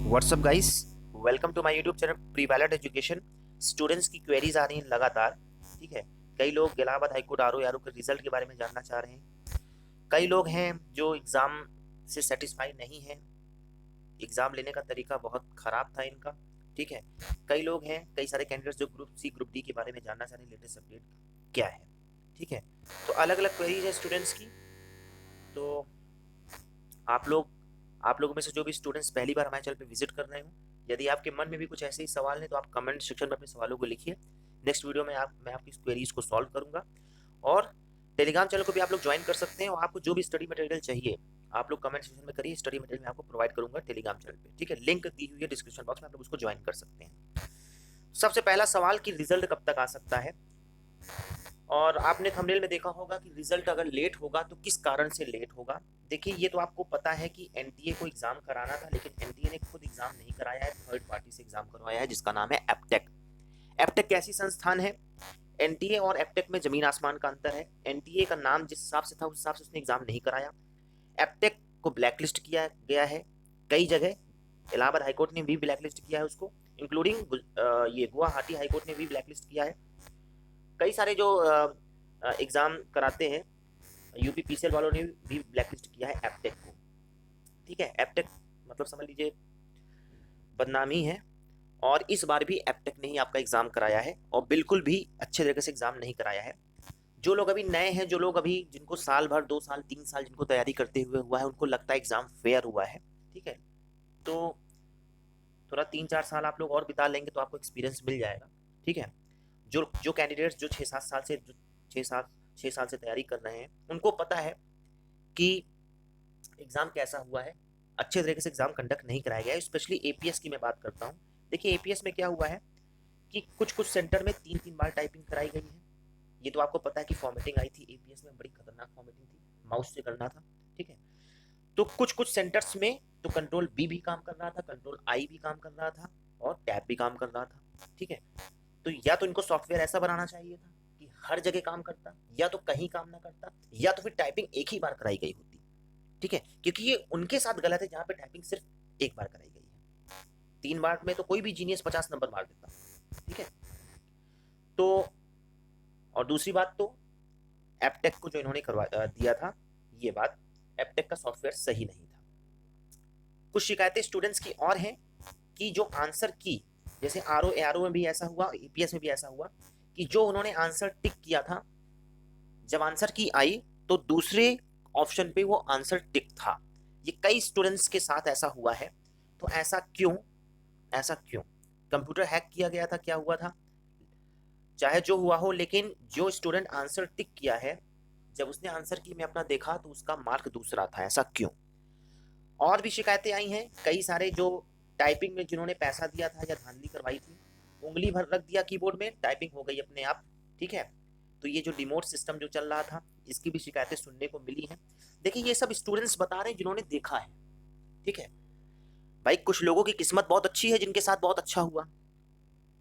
WhatsApp guys, welcome to my YouTube channel प्रीवैलिड education. Students की queries आ रही हैं लगातार। ठीक है, कई लोग इलाहाबाद हाईकोर्ट आरओ के रिजल्ट के बारे में जानना चाह रहे हैं। कई लोग हैं जो एग्ज़ाम से सेटिस्फाई नहीं हैं, एग्ज़ाम लेने का तरीका बहुत ख़राब था इनका। ठीक है, कई लोग हैं, कई सारे कैंडिडेट्स जो ग्रुप सी ग्रुप डी के बारे में जानना चाह रहे हैं, लेटेस्ट अपडेट क्या है। ठीक है, तो अलग अलग क्वेरीज है स्टूडेंट्स की। तो आप लोगों में से जो भी स्टूडेंट्स पहली बार हमारे चैनल पे विजिट कर रहे हो, यदि आपके मन में भी कुछ ऐसे ही सवाल हैं तो आप कमेंट सेक्शन में अपने सवालों को लिखिए। नेक्स्ट वीडियो में मैं आपकी क्वेरीज को सॉल्व करूंगा। और टेलीग्राम चैनल को भी आप लोग ज्वाइन कर सकते हैं, और आपको जो भी स्टडी मटेरियल चाहिए आप लोग कमेंट सेक्शन में करिए, स्टडी मटेरियल मैं आपको प्रोवाइड करूंगा टेलीग्राम चैनल पे। ठीक है, लिंक दी हुई है डिस्क्रिप्शन बॉक्स में, आप लोग उसको ज्वाइन कर सकते हैं। सबसे पहला सवाल कि रिजल्ट कब तक आ सकता है, और आपने थंबनेल में देखा होगा कि रिजल्ट अगर लेट होगा तो किस कारण से लेट होगा। देखिए, ये तो आपको पता है कि एनटीए को एग्जाम कराना था, लेकिन एनटीए ने खुद एग्जाम नहीं कराया है, थर्ड पार्टी से एग्जाम करवाया है जिसका नाम है एप्टेक। एप्टेक कैसी संस्थान है? एनटीए और एप्टेक में जमीन आसमान का अंतर है। एनटीए का नाम जिस हिसाब से था उस हिसाब से उसने एग्जाम नहीं कराया। एप्टेक को ब्लैकलिस्ट किया गया है कई जगह, इलाहाबाद हाईकोर्ट ने भी ब्लैकलिस्ट किया है उसको, इंक्लूडिंग ये गुवाहाटी हाईकोर्ट ने भी ब्लैकलिस्ट किया है। कई सारे जो एग्ज़ाम कराते हैं यूपी पीसीएल वालों ने भी ब्लैकलिस्ट किया है एप्टेक को। ठीक है, एप्टेक मतलब समझ लीजिए बदनामी है, और इस बार भी एप्टेक ने ही आपका एग्ज़ाम कराया है, और बिल्कुल भी अच्छे तरीके से एग्ज़ाम नहीं कराया है। जो लोग अभी नए हैं, जो लोग अभी जिनको साल भर 2 साल 3 साल जिनको तैयारी करते हुए हुआ है, उनको लगता है एग्ज़ाम फेयर हुआ है। ठीक है, तो थोड़ा 3-4 साल आप लोग और बिता लेंगे तो आपको एक्सपीरियंस मिल जाएगा। ठीक है, जो जो कैंडिडेट्स जो 6 साल से तैयारी कर रहे हैं उनको पता है कि एग्ज़ाम कैसा हुआ है। अच्छे तरीके से एग्ज़ाम कंडक्ट नहीं कराया गया है, स्पेशली एपीएस की मैं बात करता हूँ। देखिए, एपीएस में क्या हुआ है कि कुछ कुछ सेंटर में 3-3 बार टाइपिंग कराई गई है। ये तो आपको पता है कि फॉर्मेटिंग आई थी एपीएस में, बड़ी खतरनाक फॉर्मेटिंग थी, माउस से करना था। ठीक है, तो कुछ कुछ सेंटर्स में तो कंट्रोल बी भी काम कर रहा था, कंट्रोल आई भी काम कर रहा था, और टैब भी काम कर रहा था। ठीक है, तो या तो इनको सॉफ्टवेयर ऐसा बनाना चाहिए था कि हर जगह काम करता, या तो कहीं काम ना करता, या तो फिर टाइपिंग एक ही बार कराई गई होती। ठीक है, क्योंकि ये उनके साथ गलत है जहां पे टाइपिंग सिर्फ एक बार कराई गई है। 3 बार में तो कोई भी जीनियस 50 नंबर मार देता। ठीक है, तो और दूसरी बात तो एप्टेक को जो इन्होंने करवा दिया था, ये बात एप्टेक का सॉफ्टवेयर सही नहीं था। कुछ शिकायतें स्टूडेंट्स की और हैं कि जो आंसर की, जैसे आरओ में भी ऐसा हुआ, ईपीएस में भी ऐसा हुआ कि जो उन्होंने आंसर टिक किया था, जब आंसर की आई तो दूसरे ऑप्शन पे वो आंसर टिक था। ये कई स्टूडेंट्स के साथ ऐसा हुआ है। तो ऐसा क्यों? ऐसा क्यों? कंप्यूटर हैक किया गया था, क्या हुआ था? चाहे जो हुआ हो, लेकिन जो स्टूडेंट आंसर टिक किया है, जब उसने आंसर की में अपना देखा तो उसका मार्क दूसरा था। ऐसा क्यों? और भी शिकायतें आई हैं, कई सारे जो टाइपिंग में जिन्होंने पैसा दिया था या धांधली करवाई थी, उंगली भर रख दिया कीबोर्ड में, टाइपिंग हो गई अपने आप। ठीक है, तो ये जो रिमोट सिस्टम जो चल रहा था, इसकी भी शिकायतें सुनने को मिली हैं। देखिए, ये सब स्टूडेंट्स बता रहे हैं जिन्होंने देखा है। ठीक है भाई, कुछ लोगों की किस्मत बहुत अच्छी है जिनके साथ बहुत अच्छा हुआ,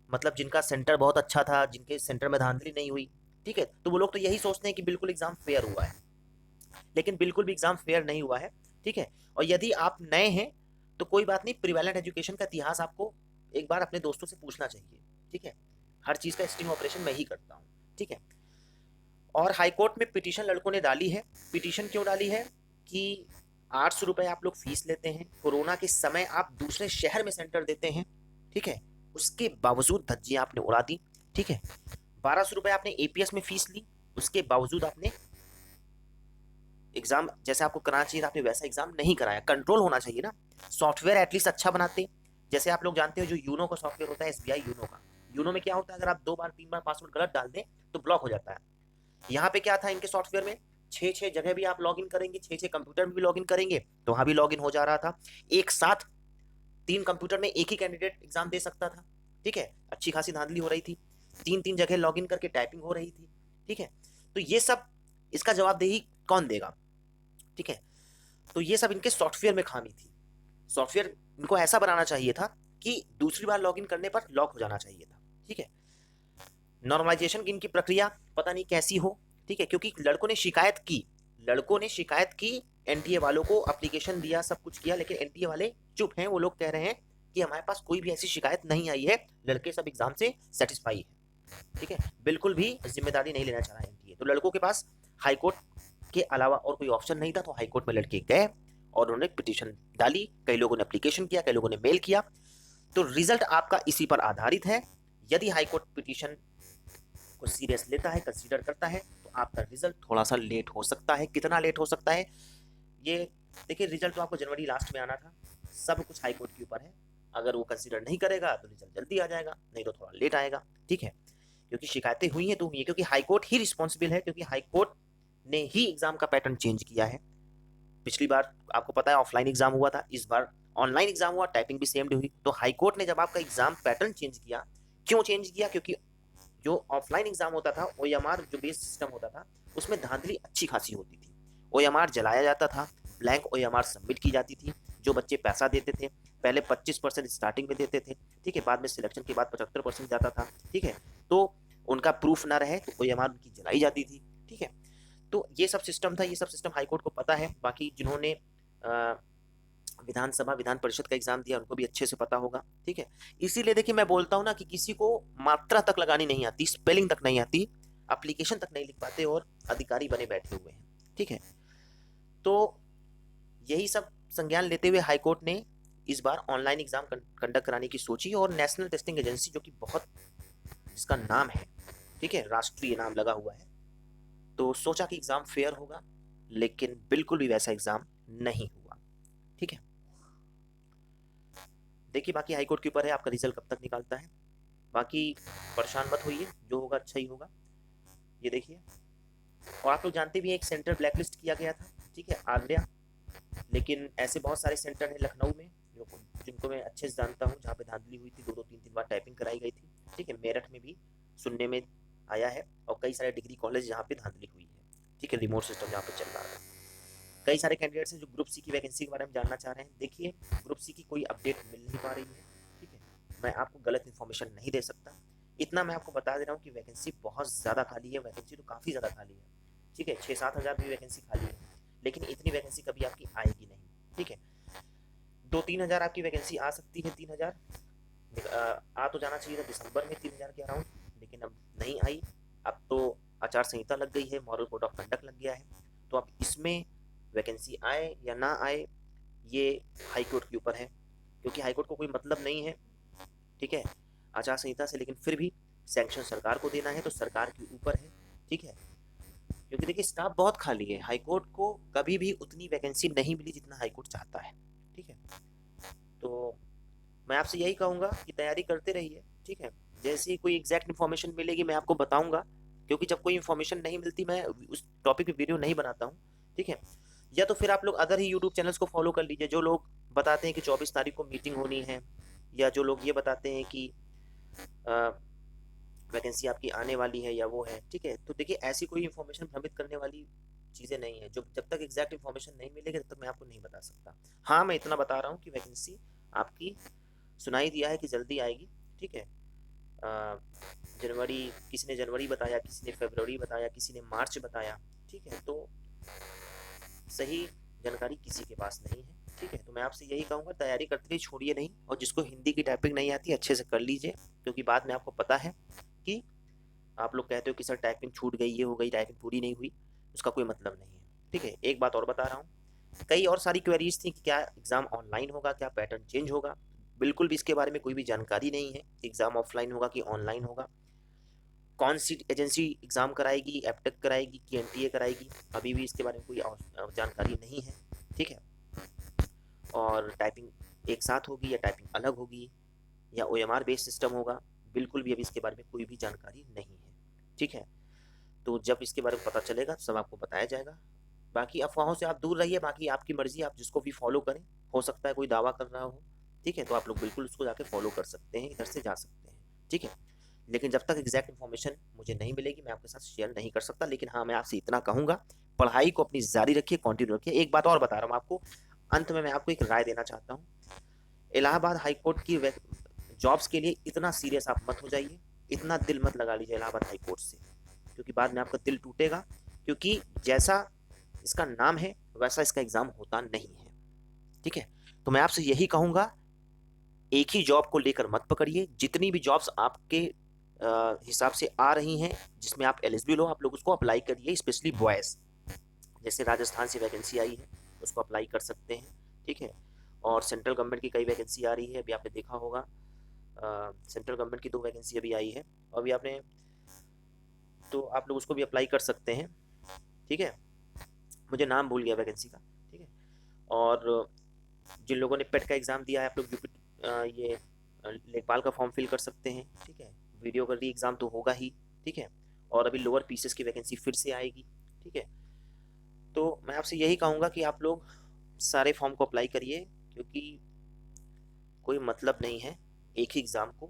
मतलब जिनका सेंटर बहुत अच्छा था, जिनके सेंटर में धांधली नहीं हुई। ठीक है, तो वो लोग तो यही सोचते हैं कि बिल्कुल एग्जाम फेयर हुआ है, लेकिन बिल्कुल भी एग्जाम फेयर नहीं हुआ है। ठीक है, और यदि आप नए हैं तो कोई बात नहीं, प्रिवेलेंट एजुकेशन का इतिहास आपको एक बार अपने दोस्तों से पूछना चाहिए। ठीक है, हर चीज़ का स्टिंग ऑपरेशन मैं ही करता हूँ। ठीक है, और हाईकोर्ट में पिटीशन लड़कों ने डाली है। पिटीशन क्यों डाली है कि 800 रुपये आप लोग फीस लेते हैं, कोरोना के समय आप दूसरे शहर में सेंटर देते हैं। ठीक है, उसके बावजूद धज्जियां आपने उड़ा दी। ठीक है, 1200 रुपये आपने एपीएस में फीस ली, उसके बावजूद आपने एग्जाम जैसे आपको कराना चाहिए था आपने वैसा एग्जाम नहीं कराया। कंट्रोल होना चाहिए ना, सॉफ्टवेयर एटलीस्ट अच्छा बनाते। जैसे आप लोग जानते हो जो यूनो का सॉफ्टवेयर होता है, एसबीआई यूनो का, यूनो में क्या होता है, अगर आप 2 बार 3 बार पासवर्ड गलत डाल दें तो ब्लॉक हो जाता है। यहाँ पे क्या था इनके सॉफ्टवेयर में, 6-6 जगह भी आप लॉगिन करेंगे, 6-6 कंप्यूटर में भी लॉगिन करेंगे तो वहां भी लॉगिन हो जा रहा था। एक साथ 3 कंप्यूटर में एक ही कैंडिडेट एग्जाम दे सकता था। ठीक है, अच्छी खासी धांधली हो रही थी, 3-3 जगह लॉगिन करके टाइपिंग हो रही थी। ठीक है, तो ये सब इसका जवाबदेही कौन देगा? ठीक है, तो ये सब इनके सॉफ्टवेयर में खामी थी। सॉफ्टवेयर इनको ऐसा बनाना चाहिए था कि दूसरी बार लॉगिन करने पर लॉक हो जाना चाहिए था। ठीक है, नॉर्मलाइजेशन की इनकी प्रक्रिया पता नहीं कैसी हो। ठीक है, क्योंकि लड़कों ने शिकायत की, एनटीए वालों को एप्लीकेशन दिया, सब कुछ किया, लेकिन एनटीए वाले चुप हैं। वो लोग कह रहे हैं कि हमारे पास कोई भी ऐसी शिकायत नहीं आई है, लड़के सब एग्जाम से सेटिस्फाई है। ठीक है, बिल्कुल भी जिम्मेदारी नहीं लेना चाह रहा है एनटीए। तो लड़कों के पास हाईकोर्ट के अलावा और कोई ऑप्शन नहीं था, तो हाईकोर्ट में लड़के गए और उन्होंने पिटीशन डाली। कई लोगों ने एप्लीकेशन किया, कई लोगों ने मेल किया। तो रिजल्ट आपका इसी पर आधारित है। यदि हाईकोर्ट पिटीशन को सीरियस लेता है, कंसीडर करता है, तो आपका रिजल्ट थोड़ा सा लेट हो सकता है। कितना लेट हो सकता है ये देखिए, रिजल्ट तो आपको जनवरी लास्ट में आना था, सब कुछ हाईकोर्ट के ऊपर है। अगर वो कंसीडर नहीं करेगा तो रिजल्ट जल्दी आ जाएगा, नहीं तो थोड़ा लेट आएगा। ठीक है, क्योंकि शिकायतें हुई हैं तो हुई है, क्योंकि हाईकोर्ट ही रिस्पॉन्सिबल है, क्योंकि हाईकोर्ट ने ही एग्जाम का पैटर्न चेंज किया है। पिछली बार आपको पता है ऑफलाइन एग्जाम हुआ था, इस बार ऑनलाइन एग्जाम हुआ, टाइपिंग भी सेम हुई। तो हाईकोर्ट ने जब आपका एग्जाम पैटर्न चेंज किया, क्यों चेंज किया? क्योंकि जो ऑफलाइन एग्जाम होता था, ओएमआर जो बेस सिस्टम होता था, उसमें धांधली अच्छी खासी होती थी। ओएमआर जलाया जाता था, ब्लैंक ओएमआर सबमिट की जाती थी। जो बच्चे पैसा देते थे, पहले 25% स्टार्टिंग में देते थे, ठीक है, बाद में सिलेक्शन के बाद 75% जाता था। ठीक है, तो उनका प्रूफ ना रहे तो ओएमआर उनकी जलाई जाती थी। ठीक है, तो ये सब सिस्टम था, ये सब सिस्टम हाईकोर्ट को पता है। बाकी जिन्होंने विधानसभा विधान परिषद का एग्जाम दिया उनको भी अच्छे से पता होगा। ठीक है, इसीलिए देखिए मैं बोलता हूँ ना कि किसी को मात्रा तक लगानी नहीं आती, स्पेलिंग तक नहीं आती, एप्लीकेशन तक नहीं लिख पाते और अधिकारी बने बैठे हुए हैं। ठीक है, तो यही सब संज्ञान लेते हुए हाईकोर्ट ने इस बार ऑनलाइन एग्जाम कंडक्ट कराने की सोची, और नेशनल टेस्टिंग एजेंसी जो कि बहुत जिसका नाम है, ठीक है, राष्ट्रीय नाम लगा हुआ है, तो सोचा कि एग्जाम फेयर होगा, लेकिन बिल्कुल भी वैसा एग्जाम नहीं हुआ। ठीक है, देखिए बाकी हाईकोर्ट के ऊपर है आपका रिजल्ट कब तक निकालता है। बाकी परेशान मत होइए, जो होगा अच्छा ही होगा। ये देखिए, और आप लोग जानते भी हैं एक सेंटर ब्लैकलिस्ट किया गया था, ठीक है, आगरा। लेकिन ऐसे बहुत सारे सेंटर हैं लखनऊ में जिनको मैं अच्छे से जानता हूँ, जहाँ पे धांधली हुई थी, 2-2 3-3 बार टाइपिंग कराई गई थी। ठीक है, मेरठ में भी सुनने में आया है, और कई सारे डिग्री कॉलेज जहाँ पे धांधली हुई है। ठीक है, रिमोट सिस्टम जहाँ पे चल रहा है। कई सारे कैंडिडेट्स हैं जो ग्रुप सी की वैकेंसी के बारे में जानना चाह रहे हैं। देखिए, ग्रुप सी की कोई अपडेट मिल नहीं पा रही है। ठीक है, मैं आपको गलत इन्फॉर्मेशन नहीं दे सकता। इतना मैं आपको बता दे रहा हूँ कि वैकेंसी बहुत ज़्यादा खाली है, वैकेंसी तो काफ़ी ज़्यादा खाली है। ठीक है, 6-7 हज़ार भी वैकेंसी खाली है, लेकिन इतनी वैकेंसी कभी आपकी आएगी नहीं। ठीक है, 2-3 हज़ार आपकी वैकेंसी आ सकती है, 3 हज़ार आ तो जाना चाहिए था दिसंबर में 3 हज़ार के अराउंड, लेकिन अब नहीं आई। अब तो आचार संहिता लग गई है, मॉडल कोड ऑफ कंडक्ट लग गया है, तो अब इसमें वैकेंसी आए या ना आए ये हाईकोर्ट के ऊपर है, क्योंकि हाईकोर्ट को कोई मतलब नहीं है, ठीक है, आचार संहिता से, लेकिन फिर भी सैंक्शन सरकार को देना है, तो सरकार के ऊपर है। ठीक है, क्योंकि देखिए स्टाफ बहुत खाली है, हाईकोर्ट को कभी भी उतनी वैकेंसी नहीं मिली जितना हाईकोर्ट चाहता है। ठीक है, तो मैं आपसे यही कहूँगा कि तैयारी करते रहिए। ठीक है, जैसे ही कोई एग्जैक्ट इन्फॉर्मेशन मिलेगी मैं आपको बताऊंगा, क्योंकि जब कोई इन्फॉर्मेशन नहीं मिलती मैं उस टॉपिक पे वीडियो नहीं बनाता हूँ। ठीक है, या तो फिर आप लोग अदर ही यूट्यूब चैनल्स को फॉलो कर लीजिए, जो लोग बताते हैं कि 24 तारीख को मीटिंग होनी है, या जो लोग ये बताते हैं कि वैकेंसी आपकी आने वाली है या वो है। ठीक है, तो देखिए ऐसी कोई इन्फॉर्मेशन भ्रमित करने वाली चीज़ें नहीं है, जो जब तक एग्जैक्ट इन्फॉर्मेशन नहीं मिलेगी तब तक मैं आपको नहीं बता सकता। हाँ, मैं इतना बता रहा हूँ कि वैकेंसी आपकी सुनाई दिया है कि जल्दी आएगी। ठीक है, जनवरी, किसी ने जनवरी बताया, किसी ने फरवरी बताया, किसी ने मार्च बताया। ठीक है, तो सही जानकारी किसी के पास नहीं है। ठीक है, तो मैं आपसे यही कहूँगा तैयारी करते रहिए, छोड़िए नहीं, और जिसको हिंदी की टाइपिंग नहीं आती अच्छे से कर लीजिए, क्योंकि बाद में आपको पता है कि आप लोग कहते हो कि सर टाइपिंग छूट गई, ये हो गई, टाइपिंग पूरी नहीं हुई, उसका कोई मतलब नहीं है। ठीक है, एक बात और बता रहा हूँ, कई और सारी क्वेरीज थी कि क्या एग्ज़ाम ऑनलाइन होगा, क्या पैटर्न चेंज होगा। बिल्कुल भी इसके बारे में कोई भी जानकारी नहीं है, एग्ज़ाम ऑफलाइन होगा कि ऑनलाइन होगा, कौन सी एजेंसी एग्ज़ाम कराएगी, एपटेक कराएगी कि एनटीए कराएगी, अभी भी इसके बारे में कोई जानकारी नहीं है। ठीक है, और टाइपिंग एक साथ होगी या टाइपिंग अलग होगी या ओएमआर बेस्ड सिस्टम होगा, बिल्कुल भी अभी इसके बारे में कोई भी जानकारी नहीं है। ठीक है, तो जब इसके बारे में पता चलेगा तो सब आपको बताया जाएगा। बाकी अफवाहों से आप दूर रहिए, बाकी आपकी मर्जी, आप जिसको भी फॉलो करें, हो सकता है कोई दावा कर रहा हो। ठीक है, तो आप लोग बिल्कुल उसको जाके फॉलो कर सकते हैं, इधर से जा सकते हैं। ठीक है, लेकिन जब तक एग्जैक्ट इन्फॉर्मेशन मुझे नहीं मिलेगी मैं आपके साथ शेयर नहीं कर सकता। लेकिन हाँ, मैं आपसे इतना कहूँगा, पढ़ाई को अपनी जारी रखिए, कंटिन्यू रखिए। एक बात और बता रहा हूँ आपको, अंत में मैं आपको एक राय देना चाहता हूँ, इलाहाबाद हाई कोर्ट की जॉब्स के लिए इतना सीरियस आप मत हो जाइए, इतना दिल मत लगा लीजिए इलाहाबाद हाई कोर्ट से, क्योंकि बाद में आपका दिल टूटेगा, क्योंकि जैसा इसका नाम है वैसा इसका एग्ज़ाम होता नहीं है। ठीक है, तो मैं आपसे यही कहूँगा, एक ही जॉब को लेकर मत पकड़िए। जितनी भी जॉब्स आपके हिसाब से आ रही हैं, जिसमें आप एलिजिबल हो, आप लोग उसको अप्लाई करिए, स्पेशली बॉयज़। जैसे राजस्थान से वैकेंसी आई है, उसको अप्लाई कर सकते हैं, ठीक है। और सेंट्रल गवर्नमेंट की कई वैकेंसी आ रही है, अभी आपने देखा होगा सेंट्रल गवर्नमेंट की 2 वैकेंसी अभी आई है, अभी आपने, तो आप लोग उसको भी अप्लाई कर सकते हैं, ठीक है। मुझे नाम भूल गया वैकेंसी का, ठीक है। और जिन लोगों ने पेट का एग्ज़ाम दिया है, आप लोग यूपी ये लेखपाल का फॉर्म फिल कर सकते हैं, ठीक है। वीडियो का री एग्ज़ाम तो होगा ही, ठीक है। और अभी लोअर पीसेस की वैकेंसी फिर से आएगी, ठीक है। तो मैं आपसे यही कहूँगा कि आप लोग सारे फॉर्म को अप्लाई करिए, क्योंकि कोई मतलब नहीं है एक ही एग्ज़ाम को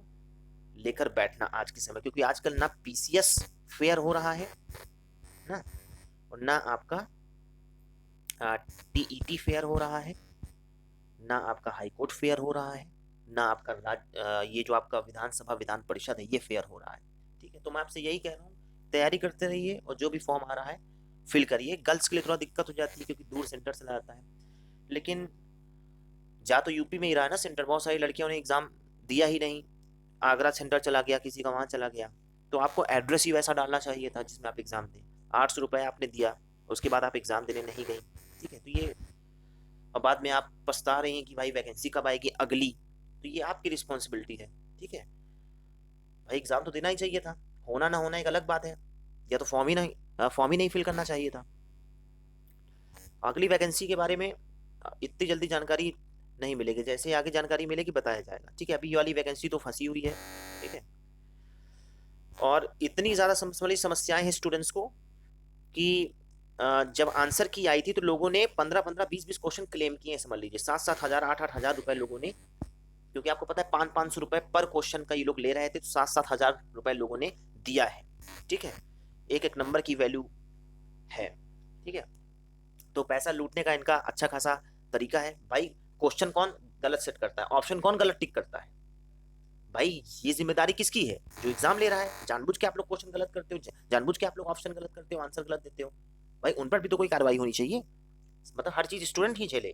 लेकर बैठना आज के समय, क्योंकि आजकल ना पीसीएस फेयर हो रहा है ना, और ना आपका टीईटी फेयर हो रहा है, ना आपका हाई कोर्ट फेयर हो रहा है, ना आपका ये जो आपका विधानसभा विधान परिषद है ये फेयर हो रहा है, ठीक है। तो मैं आपसे यही कह रहा हूँ, तैयारी करते रहिए और जो भी फॉर्म आ रहा है फिल करिए। गर्ल्स के लिए थोड़ा दिक्कत हो जाती है, क्योंकि दूर सेंटर चला जाता है, लेकिन जा तो यूपी में ही रहा है ना सेंटर। बहुत सारी लड़कियों ने एग्ज़ाम दिया ही नहीं, आगरा सेंटर चला गया, किसी का वहाँ चला गया। तो आपको एड्रेस ही वैसा डालना चाहिए था जिसमें आप एग्ज़ाम दें। 800 रुपये आपने दिया, उसके बाद आप एग्ज़ाम देने नहीं गई, ठीक है। तो ये, और बाद में आप पछता रही हैं कि भाई वैकेंसी कब आएगी अगली, तो ये आपकी रिस्पॉन्सिबिलिटी है, ठीक है। भाई एग्ज़ाम तो देना ही चाहिए था, होना ना होना एक अलग बात है, या तो फॉर्म ही नहीं फिल करना चाहिए था। अगली वैकेंसी के बारे में इतनी जल्दी जानकारी नहीं मिलेगी, जैसे आगे जानकारी मिलेगी बताया जाएगा, ठीक है। अभी ये वाली वैकेंसी तो फंसी हुई है, ठीक है। और इतनी ज़्यादा समस्याएं हैं स्टूडेंट्स को कि जब आंसर की आई थी तो लोगों ने 15-15, 20-20 क्वेश्चन क्लेम किए, समझ लीजिए 7-7 हज़ार, 8-8 हज़ार रुपए लोगों ने, क्योंकि आपको पता है 500-500 रुपए पर क्वेश्चन का ये लोग ले रहे थे, तो 7-7 हज़ार रुपए लोगों ने दिया है, ठीक है। एक एक नंबर की वैल्यू है, ठीक है। तो पैसा लूटने का इनका अच्छा खासा तरीका है। भाई क्वेश्चन कौन गलत सेट करता है, ऑप्शन कौन गलत टिक करता है, भाई ये जिम्मेदारी किसकी है? जो एग्जाम ले रहा है। जानबूझ के आप लोग क्वेश्चन गलत करते हो, जानबूझ के आप लोग ऑप्शन गलत करते हो, आंसर गलत देते हो, भाई उन पर भी तो कोई कार्रवाई होनी चाहिए। मतलब हर चीज स्टूडेंट ही झेले।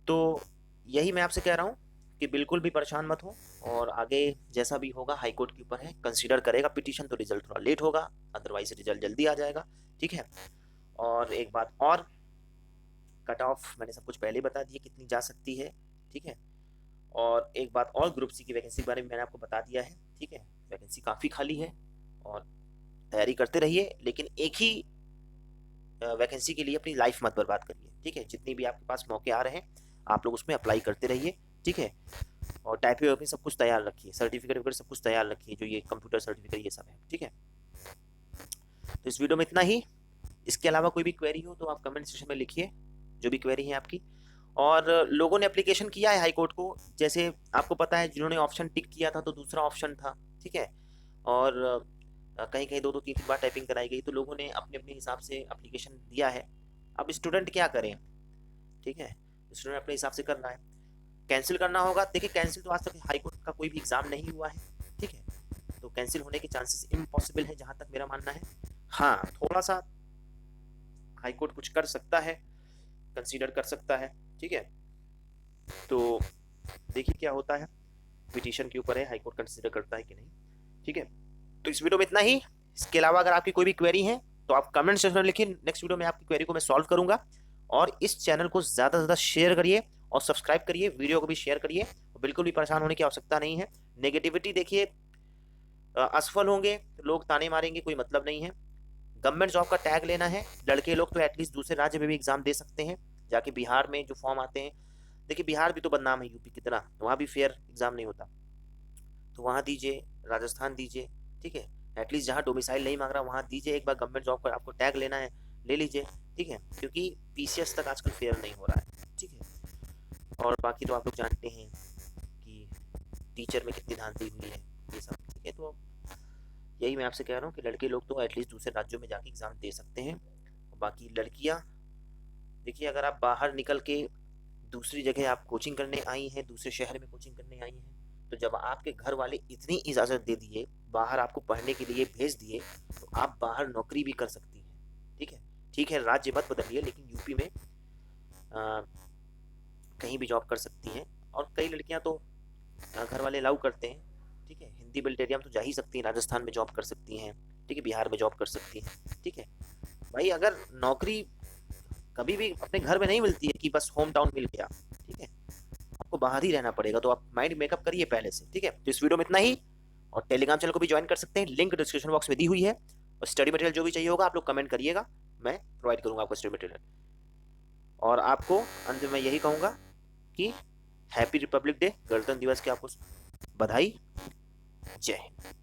तो यही मैं आपसे कह रहा हूँ कि बिल्कुल भी परेशान मत हो, और आगे जैसा भी होगा हाई कोर्ट के ऊपर है, कंसीडर करेगा पिटीशन तो रिजल्ट थोड़ा लेट होगा, अदरवाइज रिजल्ट जल्दी आ जाएगा, ठीक है। और एक बात और, कट ऑफ मैंने सब कुछ पहले बता दिया कितनी जा सकती है, ठीक है। और एक बात और, ग्रुप सी की वैकेंसी के बारे में मैंने आपको बता दिया है, ठीक है। वैकेंसी काफ़ी खाली है और तैयारी करते रहिए, लेकिन एक ही वैकेंसी के लिए अपनी लाइफ मत बर्बाद करिए, ठीक है। जितनी भी आपके पास मौके आ रहे हैं आप लोग उसमें अप्लाई करते रहिए, ठीक है। और टाइपिंग वाइपिंग सब कुछ तैयार रखिए, सर्टिफिकेट वगैरह सब कुछ तैयार रखिए, जो ये कंप्यूटर सर्टिफिकेट ये सब है, ठीक है। तो इस वीडियो में इतना ही। इसके अलावा कोई भी क्वेरी हो तो आप कमेंट सेक्शन में लिखिए, जो भी क्वेरी है आपकी। और लोगों ने एप्लीकेशन किया है हाई कोर्ट को, जैसे आपको पता है जिन्होंने ऑप्शन टिक किया था तो दूसरा ऑप्शन था, ठीक है। और कहीं कहीं 2-2 3-3 बार टाइपिंग कराई गई, तो लोगों ने अपने अपने हिसाब से एप्लीकेशन दिया है। अब स्टूडेंट क्या करें, ठीक है। स्टूडेंट अपने हिसाब से करना है, कैंसिल करना होगा। देखिए कैंसिल तो आज तक हाई कोर्ट का कोई भी एग्ज़ाम नहीं हुआ है, ठीक है। तो कैंसिल होने के चांसेस इम्पॉसिबल है जहाँ तक मेरा मानना है। हाँ, थोड़ा सा हाई कोर्ट कुछ कर सकता है, कंसीडर कर सकता है, ठीक है। तो देखिए क्या होता है, पिटीशन के ऊपर है, हाई कोर्ट कंसीडर करता है कि नहीं, ठीक है। तो इस वीडियो में इतना ही। इसके अलावा अगर आपकी कोई भी क्वेरी है तो आप कमेंट सेक्शन में लिखिए, नेक्स्ट वीडियो में आपकी क्वेरी को मैं सॉल्व करूंगा। और इस चैनल को ज़्यादा से ज़्यादा शेयर करिए और सब्सक्राइब करिए, वीडियो को भी शेयर करिए। बिल्कुल भी परेशान होने की आवश्यकता नहीं है। नेगेटिविटी देखिए, असफल होंगे तो लोग ताने मारेंगे, कोई मतलब नहीं है। गवर्नमेंट जॉब का टैग लेना है, लड़के लोग तो एटलीस्ट दूसरे राज्य में भी एग्जाम दे सकते हैं, जाके बिहार में जो फॉर्म आते हैं। देखिए बिहार भी तो बदनाम है यूपी की तरह, वहाँ भी फेयर एग्जाम नहीं होता, तो वहाँ दीजिए, राजस्थान दीजिए, ठीक है। एटलीस्ट जहाँ डोमिसाइल नहीं मांग रहा वहाँ दीजिए। एक बार गवर्नमेंट जॉब का आपको टैग लेना है, ले लीजिए, ठीक है। क्योंकि पीसीएस तक आजकल फेयर नहीं हो रहा है, ठीक है। और बाकी तो आप लोग जानते हैं कि टीचर में कितनी धांधली हुई है, ये सब, ठीक है। तो यही मैं आपसे कह रहा हूँ कि लड़के लोग तो एटलीस्ट दूसरे राज्यों में जाके एग्ज़ाम दे सकते हैं। और बाकी लड़कियाँ, देखिए अगर आप बाहर निकल के दूसरी जगह आप कोचिंग करने आई हैं, दूसरे शहर में कोचिंग करने आई हैं, तो जब आपके घर वाले इतनी इजाज़त दे दिए, बाहर आपको पढ़ने के लिए भेज दिए, तो आप बाहर नौकरी भी कर सकती हैं, ठीक है। ठीक है, राज्य मत बदलिए, लेकिन यूपी में कहीं भी जॉब कर सकती हैं, और कई लड़कियां तो घर वाले अलाउ करते हैं, ठीक है, हिंदी बिल्डेरिया में तो जा ही सकती हैं, राजस्थान में जॉब कर सकती हैं, ठीक है, बिहार में जॉब कर सकती हैं, ठीक है। भाई अगर नौकरी कभी भी अपने घर में नहीं मिलती है कि बस होम टाउन मिल गया, ठीक है, आपको बाहर ही रहना पड़ेगा, तो आप माइंड मेकअप करिए पहले से, ठीक है। तो इस वीडियो में इतना ही, और टेलीग्राम चैनल को भी ज्वाइन कर सकते हैं, लिंक डिस्क्रिप्शन बॉक्स में दी हुई है। और स्टडी मटेरियल जो भी चाहिए होगा आप लोग कमेंट करिएगा, मैं प्रोवाइड करूंगा आपको स्टडी मटेरियल। और आपको अंत में मैं यही कहूंगा कि हैप्पी रिपब्लिक डे, गणतंत्र दिवस की आपको बधाई। जय हिंद।